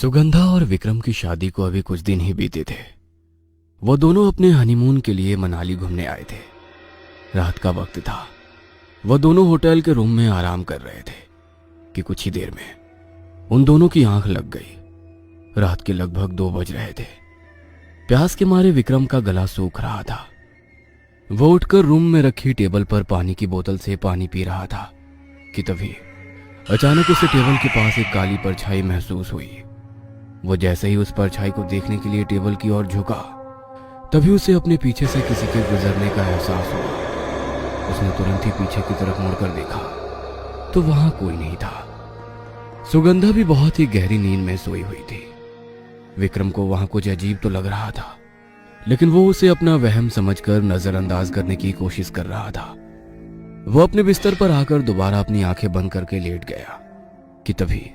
सुगंधा और विक्रम की शादी को अभी कुछ दिन ही बीते थे। वो दोनों अपने हनीमून के लिए मनाली घूमने आए थे। रात का वक्त था। वो दोनों होटल के रूम में आराम कर रहे थे कि कुछ ही देर में उन दोनों की आंख लग गई। रात के लगभग 2 बज रहे थे। प्यास के मारे विक्रम का गला सूख रहा था। वो उठकर रूम में रखी टेबल पर पानी की बोतल से पानी पी रहा था कि तभी अचानक उसे टेबल के पास एक काली परछाई महसूस हुई। वो जैसे ही उस परछाई को देखने के लिए टेबल की ओर झुका, तभी उसे अपने पीछे से किसी के गुजरने का एहसास हुआ। उसने तुरंत ही पीछे की तरफ मुड़कर देखा तो वहां कोई नहीं था। सुगंधा भी बहुत ही गहरी नींद में सोई हुई थी। विक्रम को वहां कुछ अजीब तो लग रहा था, लेकिन वो उसे अपना वहम समझकर नजरअंदाज करने की कोशिश कर रहा था। वो अपने बिस्तर पर आकर दोबारा अपनी आंखें बंद करके लेट गया कि तभी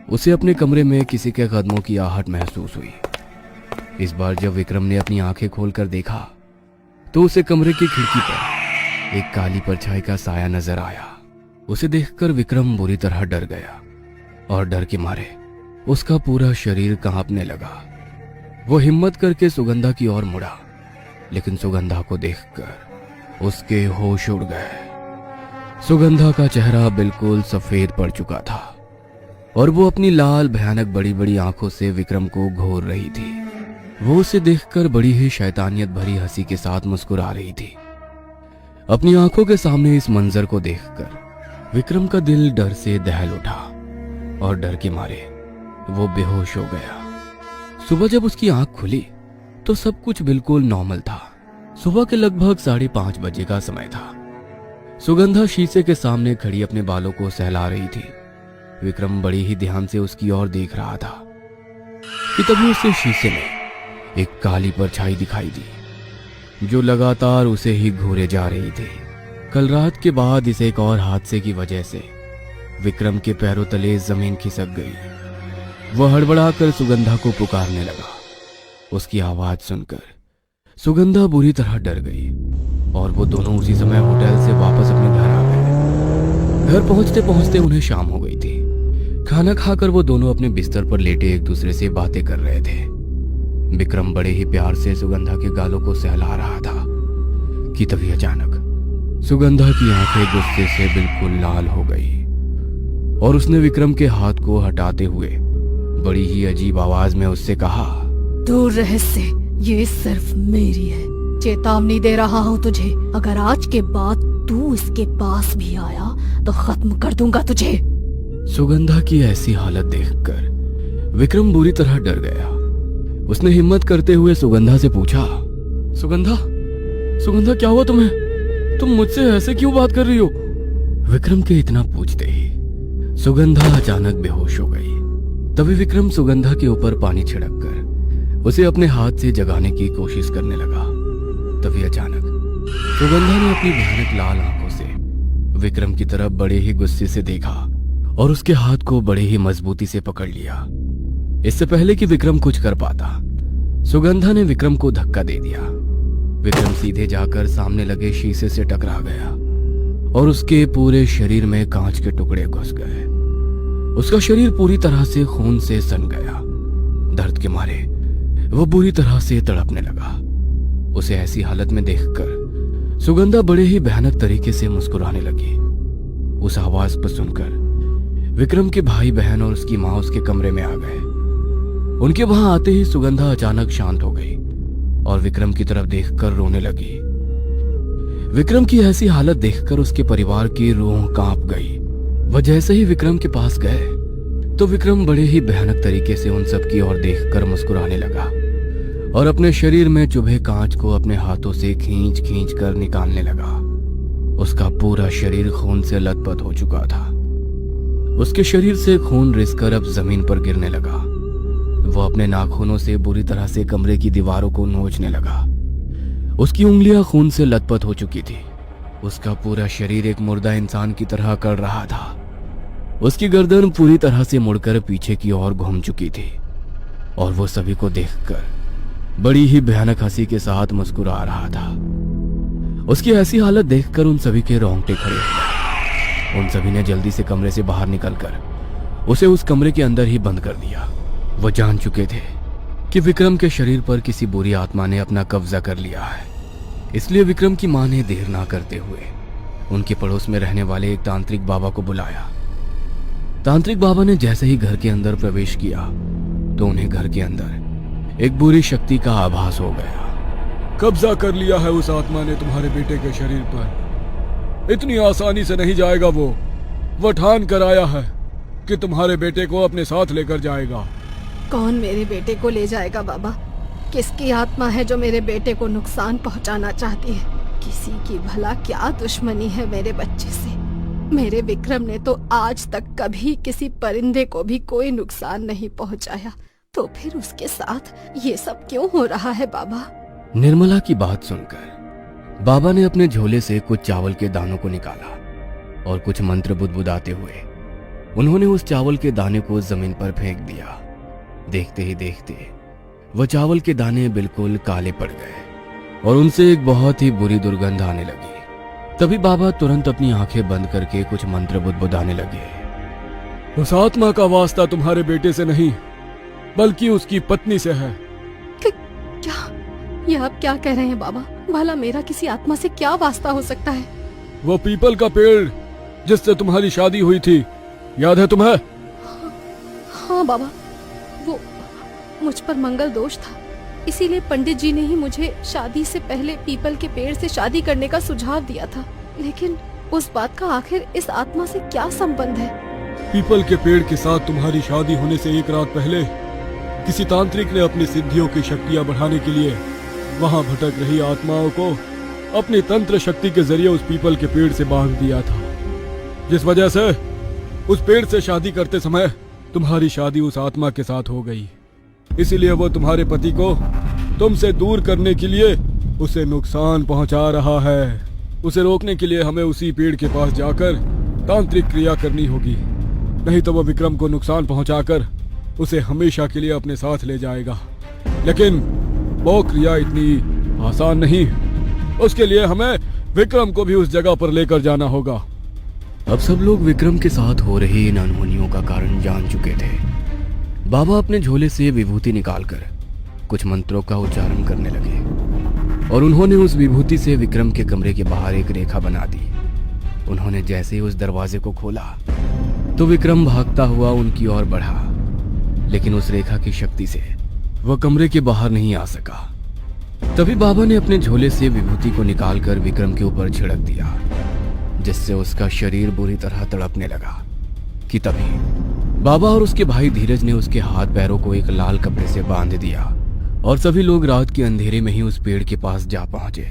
उसे अपने कमरे में किसी के कदमों की आहट महसूस हुई। इस बार जब विक्रम ने अपनी आंखें खोलकर देखा तो उसे कमरे की खिड़की पर एक काली परछाई का साया नजर आया। उसे देखकर विक्रम बुरी तरह डर गया और डर के मारे उसका पूरा शरीर कांपने लगा। वो हिम्मत करके सुगंधा की ओर मुड़ा, लेकिन सुगंधा को देखकर उसके होश उड़ गए। सुगंधा का चेहरा बिल्कुल सफेद पड़ चुका था और वो अपनी लाल भयानक बड़ी बड़ी आंखों से विक्रम को घूर रही थी। वो उसे देखकर बड़ी ही शैतानियत भरी हंसी के साथ मुस्कुरा रही थी। अपनी आंखों के सामने इस मंजर को देखकर विक्रम का दिल डर से दहल उठा और डर के मारे वो बेहोश हो गया। सुबह जब उसकी आंख खुली तो सब कुछ बिल्कुल नॉर्मल था। सुबह के लगभग 5:30 बजे का समय था। सुगंधा शीशे के सामने खड़ी अपने बालों को सहला रही थी। विक्रम बड़ी ही ध्यान से उसकी ओर देख रहा था कि तभी उसे शीशे में एक काली परछाई दिखाई दी जो लगातार उसे ही घूरे जा रही थी। कल रात के बाद इस एक और हादसे की वजह से विक्रम के पैरों तले जमीन खिसक गई। वह हड़बड़ाकर सुगंधा को पुकारने लगा। उसकी आवाज सुनकर सुगंधा बुरी तरह डर गई और वो दोनों उसी समय होटल से वापस अपने घर आ गए। घर पहुंचते पहुंचते उन्हें शाम हो गई थी। खाना खाकर वो दोनों अपने बिस्तर पर लेटे एक दूसरे से बातें कर रहे थे। विक्रम बड़े ही प्यार से सुगंधा के गालों को सहला रहा था कि तभी अचानक सुगंधा की आंखें गुस्से से बिल्कुल लाल हो गई और उसने विक्रम के हाथ को हटाते हुए बड़ी ही अजीब आवाज में उससे कहा, दूर रह इससे, ये सिर्फ मेरी है। चेतावनी दे रहा हूँ तुझे, अगर आज के बाद तू इसके पास भी आया तो खत्म कर दूंगा तुझे। सुगंधा की ऐसी हालत देखकर विक्रम बुरी तरह डर गया। उसने हिम्मत करते हुए सुगंधा से पूछा, सुगंधा सुगंधा क्या हुआ तुम्हें? तुम मुझसे ऐसे क्यों बात कर रही हो? विक्रम के इतना पूछते ही सुगंधा अचानक बेहोश हो गई। तभी विक्रम सुगंधा के ऊपर पानी छिड़क कर उसे अपने हाथ से जगाने की कोशिश करने लगा। तभी अचानक सुगंधा ने अपनी भयानक लाल आंखों से विक्रम की तरफ बड़े ही गुस्से से देखा और उसके हाथ को बड़े ही मजबूती से पकड़ लिया। इससे पहले कि विक्रम कुछ कर पाता, सुगंधा ने विक्रम को धक्का दे दिया। विक्रम सीधे जाकर सामने लगे शीशे से टकरा गया और उसके पूरे शरीर में कांच के टुकड़े घुस गए। उसका शरीर पूरी तरह से खून से सन गया। दर्द के मारे वो बुरी तरह से तड़पने लगा। उसे ऐसी हालत में देखकर सुगंधा बड़े ही भयानक तरीके से मुस्कुराने लगी। उस आवाज पर सुनकर विक्रम के भाई बहन और उसकी मां उसके कमरे में आ गए। उनके वहां आते ही सुगंधा अचानक शांत हो गई और विक्रम की तरफ देखकर रोने लगी। विक्रम की ऐसी हालत देखकर उसके परिवार की रूह कांप गई। वह जैसे ही विक्रम के पास गए तो विक्रम बड़े ही भयानक तरीके से उन सब की ओर देखकर मुस्कुराने लगा और अपने शरीर में चुभे कांच को अपने हाथों से खींच खींच कर निकालने लगा। उसका पूरा शरीर खून से लथपथ हो चुका था। उसके शरीर से खून रिसकर अब जमीन पर गिरने लगा। वो अपने नाखूनों से बुरी तरह से कमरे की दीवारों को नोचने लगा। उसकी उंगलियां खून से लथपथ हो चुकी थी। उसका पूरा शरीर एक मुर्दा इंसान की तरह कर रहा था। उसकी गर्दन पूरी तरह से मुड़कर पीछे की ओर घूम चुकी थी और वो सभी को देखकर बड़ी ही भयानक हंसी के साथ मुस्कुरा रहा था। उसकी ऐसी हालत देखकर उन सभी के रोंगटे खड़े हो गए। उन सभी ने जल्दी से कमरे से बाहर निकलकर उसे उस कमरे के अंदर ही बंद कर दिया। वो जान चुके थे कि विक्रम के शरीर पर किसी बुरी आत्मा ने अपना कब्जा कर लिया है। इसलिए विक्रम की मां ने देर ना करते हुए उनके पड़ोस में रहने वाले एक तांत्रिक बाबा को बुलाया। तांत्रिक बाबा ने जैसे ही घर के अंदर प्रवेश किया तो उन्हें घर के अंदर एक बुरी शक्ति का आभास हो गया। कब्जा कर लिया है उस आत्मा ने तुम्हारे बेटे के शरीर पर। इतनी आसानी से नहीं जाएगा वो ठान कर आया है कि तुम्हारे बेटे को अपने साथ लेकर जाएगा। कौन मेरे बेटे को ले जाएगा बाबा? किसकी आत्मा है जो मेरे बेटे को नुकसान पहुंचाना चाहती है? किसी की भला क्या दुश्मनी है मेरे बच्चे से? मेरे विक्रम ने तो आज तक कभी किसी परिंदे को भी कोई नुकसान नहीं पहुंचाया, तो फिर उसके साथ ये सब क्यों हो रहा है बाबा? निर्मला की बात सुनकर बाबा ने अपने झोले से कुछ चावल के दानों को निकाला और कुछ मंत्र बुदबुदाते हुए उन्होंने उस चावल के दाने को जमीन पर फेंक दिया। देखते ही देखते वह चावल के दाने बिल्कुल काले पड़ गए और उनसे एक बहुत ही बुरी दुर्गंध आने लगी। तभी बाबा तुरंत अपनी आंखें बंद करके कुछ मंत्र बुदबुदाने लगे। उस आत्मा का वास्ता तुम्हारे बेटे से नहीं बल्कि उसकी पत्नी से है। क्या ये आप क्या कह रहे हैं बाबा? भला मेरा किसी आत्मा से क्या वास्ता हो सकता है? वो पीपल का पेड़ जिससे तुम्हारी शादी हुई थी, याद है तुम्हें? हाँ बाबा, वो मुझ पर मंगल दोष था, इसीलिए पंडित जी ने ही मुझे शादी से पहले पीपल के पेड़ से शादी करने का सुझाव दिया था। लेकिन उस बात का आखिर इस आत्मा से क्या संबंध है? पीपल के पेड़ के साथ तुम्हारी शादी होने से एक रात पहले किसी तांत्रिक ने अपनी सिद्धियों की शक्तियां बढ़ाने के लिए वहां भटक रही आत्माओं को अपनी तंत्र शक्ति के जरिए उस पीपल के पेड़ से बांध दिया था, जिस वजह से उस पेड़ से शादी करते समय तुम्हारी शादी उस आत्मा के साथ हो गई। इसीलिए वो तुम्हारे पति को तुमसे दूर करने के लिए उसे नुकसान पहुंचा रहा है। उसे रोकने के लिए हमें उसी पेड़ के पास जाकर तांत्रिक क्रिया करनी होगी, नहीं तो वो विक्रम को नुकसान पहुंचाकर उसे हमेशा के लिए अपने साथ ले जाएगा। लेकिन वो क्रिया इतनी आसान नहीं, उसके लिए हमें विक्रम को भी उस जगह पर लेकर जाना होगा। अब सब लोग विक्रम के साथ हो रही इन अनहोनियों का कारण जान चुके थे। बाबा अपने झोले से विभूति निकालकर कुछ मंत्रों का उच्चारण करने लगे और उन्होंने उस विभूति से विक्रम के कमरे के बाहर एक रेखा बना दी। उन्होंने जैसे ही उस दरवाजे को खोला तो विक्रम भागता हुआ उनकी ओर बढ़ा, लेकिन उस रेखा की शक्ति से वह कमरे के बाहर नहीं आ सका। तभी बाबा ने अपने झोले से विभूति को निकालकर विक्रम के ऊपर छिड़क दिया, जिससे उसका शरीर बुरी तरह तड़पने लगा। कि तभी बाबा और उसके भाई धीरज ने उसके हाथ पैरों को एक लाल कपड़े से बांध दिया और सभी लोग रात के अंधेरे में ही उस पेड़ के पास जा पहुंचे।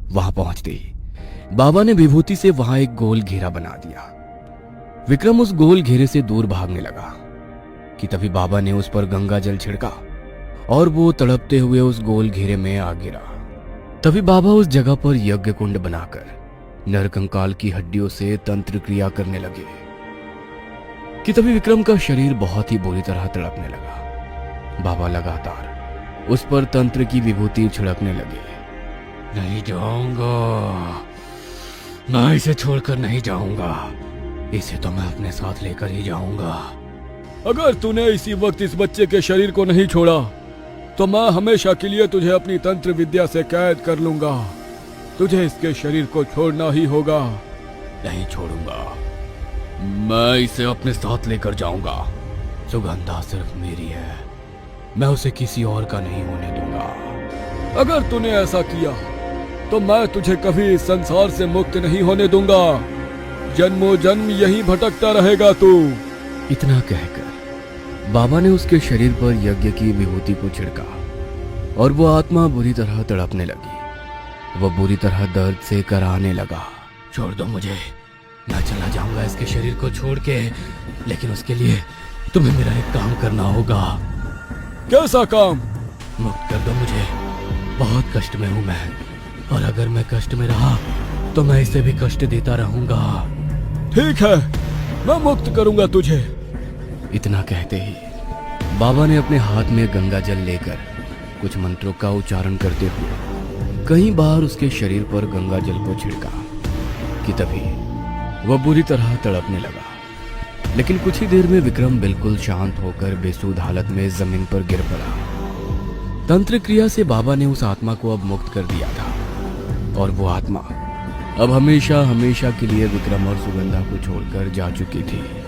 वहां पहुंचते ही बाबा ने विभूति से वहां एक गोल घेरा बना दिया। विक्रम उस गोल घेरे से दूर भागने लगा कि तभी बाबा ने उस पर गंगा जल छिड़का और वो तड़पते हुए उस गोल घेरे में आ गिरा। तभी बाबा उस जगह पर यज्ञ कुंड बनाकर नरकंकाल की हड्डियों से तंत्र क्रिया करने लगे कि तभी विक्रम का शरीर बहुत ही बुरी तरह तड़पने लगा। बाबा लगातार उस पर तंत्र की विभूति छिड़कने लगे। नहीं जाऊंगा, मैं इसे छोड़कर नहीं जाऊंगा, इसे तो मैं अपने साथ लेकर ही जाऊंगा। अगर तूने इसी वक्त इस बच्चे के शरीर को नहीं छोड़ा तो मैं हमेशा के लिए तुझे अपनी तंत्र विद्या से कैद कर लूंगा। तुझे इसके शरीर को छोड़ना ही होगा। नहीं छोड़ूंगा, मैं इसे अपने साथ लेकर जाऊंगा। सुगंधा सिर्फ मेरी है, मैं उसे किसी और का नहीं होने दूंगा। अगर तूने ऐसा किया तो मैं तुझे कभी इस संसार से मुक्त नहीं होने दूंगा। जन्मों जन्म यही भटकता रहेगा तू। इतना कहकर बाबा ने उसके शरीर पर यज्ञ की विभूति को छिड़का और वो आत्मा बुरी तरह तड़पने लगी। वह बुरी तरह दर्द से कराने लगा। छोड़ दो मुझे, मैं चला जाऊंगा इसके शरीर को छोड़ के, लेकिन उसके लिए तुम्हें मेरा एक काम करना होगा। कैसा काम? मुक्त कर दो मुझे, बहुत कष्ट में हूं मैं, और अगर मैं कष्ट में रहा तो मैं इसे भी कष्ट देता रहूंगा। ठीक है, मैं मुक्त करूंगा तुझे। इतना कहते ही बाबा ने अपने हाथ में गंगा जल लेकर कुछ मंत्रों का उच्चारण करते हुए कई बार उसके शरीर पर गंगा जल को छिड़का कि तभी वह बुरी तरह तड़पने लगा। लेकिन कुछ ही देर में विक्रम बिल्कुल शांत होकर बेसुध हालत में जमीन पर गिर पड़ा। तंत्र क्रिया से बाबा ने उस आत्मा को अब मुक्त कर दिया था और वो आत्मा अब हमेशा हमेशा के लिए विक्रम और सुगंधा को छोड़कर जा चुकी थी।